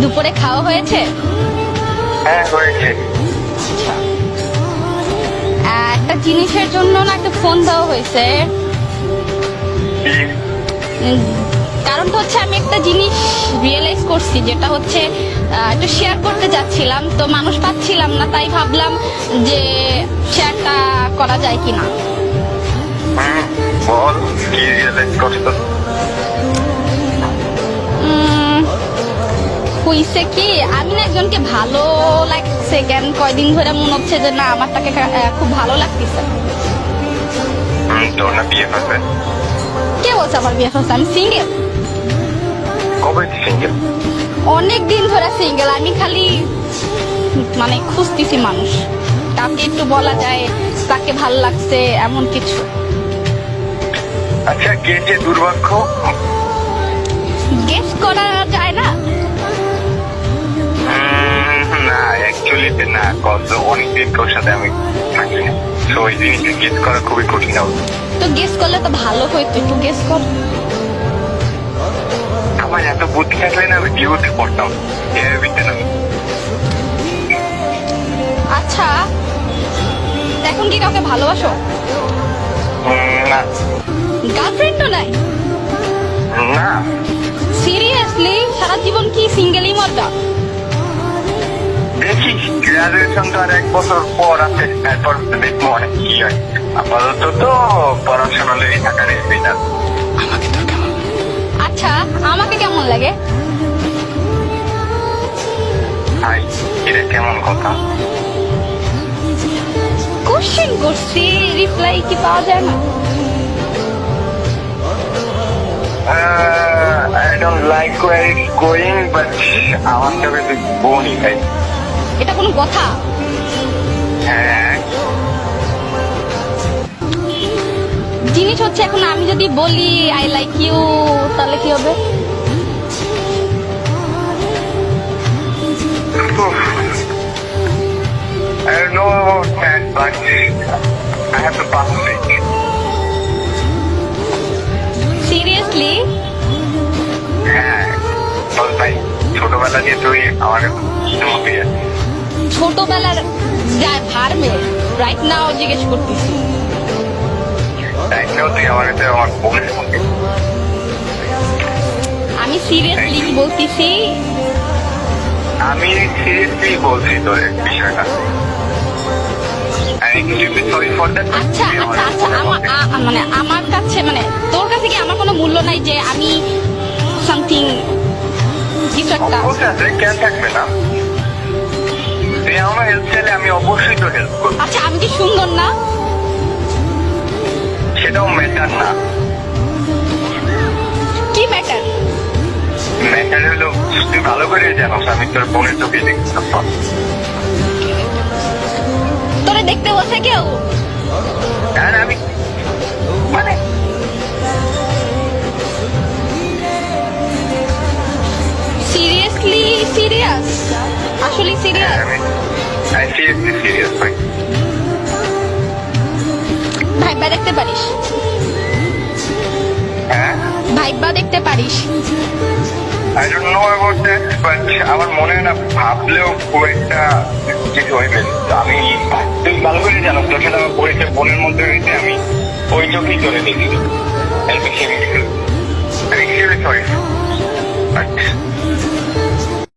দুপুরে খাওয়া হয়েছে? হ্যাঁ হয়েছে। আচ্ছা, একটা জিনিসের জন্য না একটা ফোন দেওয়া হয়েছে। কি? উম, কারণটা হচ্ছে আমি একটা জিনিস রিয়েলাইজ করছি, যেটা হচ্ছে একটু শেয়ার করতে যাচ্ছিলাম, তো মানুষ পাচ্ছিলাম না, তাই ভাবলাম যে শেয়ারটা করা যায় কিনা। বল কি রিয়েলাইজ করছো? হইছে কি, আমি না একজনকে ভালো লাগছে, কেন কয়দিন ধরে মনে হচ্ছে যে না আমার তাকে খুব ভালো লাগতেছে। তোর না বিয়ে করবে? কে বলছে আমার বিয়ে হচ্ছে? আমি সিঙ্গেল। কবে সিঙ্গেল? অনেক দিন ধরে সিঙ্গেল। আমি খালি মানে খুঁজতেছি মানুষ, কাউকে একটু বলা যায় তাকে ভাল লাগছে এমন কিছু। আচ্ছা কে যে দুর্ভাগ্য? গেস করা যায় না? না অ্যাকচুয়ালি না, কত অনেকদিন তোর সাথে আমি থাকি না, তো ওই জিনিসটা গেস করা খুবই কঠিন হবে। তো গেস করলে তো ভালো হইতো, একটু গেস কর। আমার এত বুদ্ধি থাকলে না আমি বিয়েতে পড়তাম, এর ভিতরে না। আচ্ছা, এখন কি কাউকে ভালোবাসো? না গার্লফ্রেন্ডও নাই? না। সিরিয়াসলি সারা জীবন কি সিঙ্গেলই মরবা? দেখি গ্রাজুয়েশন তো আর 1 বছর পর আছে, তারপর দেখবো অনেক কি হয়। আপাতত তো পড়াশোনা লেগে থাকার এটা। আমাকে তো কেমন? আচ্ছা, আমাকে কেমন লাগে? হাই, এটা কেমন কথা? কোশ্চেন করছি, রিপ্লাই কি পাওয়া যায় না? I don't like where it's going, but আমার তবে তুই বোনই ভাই। এটা কোনো কথা? হ্যাঁ জিনিস হচ্ছে এখন আমি যদি বলি আই লাইক ইউ, তাহলে কি হবে? I don't know about that, but I have to pass it. Seriously? হ্যাঁ বল ভাই, ছোটবেলা দিয়ে তুই আমার মতে ছোটবেলার যায় ভার্মে রাইট নাও জিজ্ঞেস করতেছি। তাইলেও তুই আমার কাছে আমার বোনের মধ্যে। আমি সিরিয়াসলি বলতেছি। আমি সিরিয়াসলি বলছি তোর বিষয়টা। Sorry for that. আচ্ছা আচ্ছা আচ্ছা, মানে আমার কাছে, মানে তোর কাছে কি আমার কোনো মূল্য নাই যে আমি সামথিং কিছু একটা? কেন থাকবে না? তুই আমার হেল্প চাইলে আমি অবশ্যই তো হেল্প করবো। আচ্ছা, আমি কি সুন্দর না? সেটাও ম্যাটার না। কি ম্যাটার? ম্যাটার হলো তুই ভালো করে জানোস আমি তোর বোনের চোখে দেখতাম। তোরে দেখতে বলছে কেউ? আর আমি মানে সিরিয়াসলি সিরিয়াস? আসলে সিরিয়াস? আমি সিরিয়াসলি সিরিয়াস ভাই। ভাইবা দেখতে পারিস? হ্যাঁ ভাইবা দেখতে পারিস? I don't know about that, but আমার মনে হয় না ভাবলেও খুব একটা কিছু হইবে। তো আমি তুই ভালো করে জানো তোর সাথে আমার পরিচয় বোনের মধ্যে হয়েছে, আমি ওই চোখেই চলে দেখি। আমি সরি।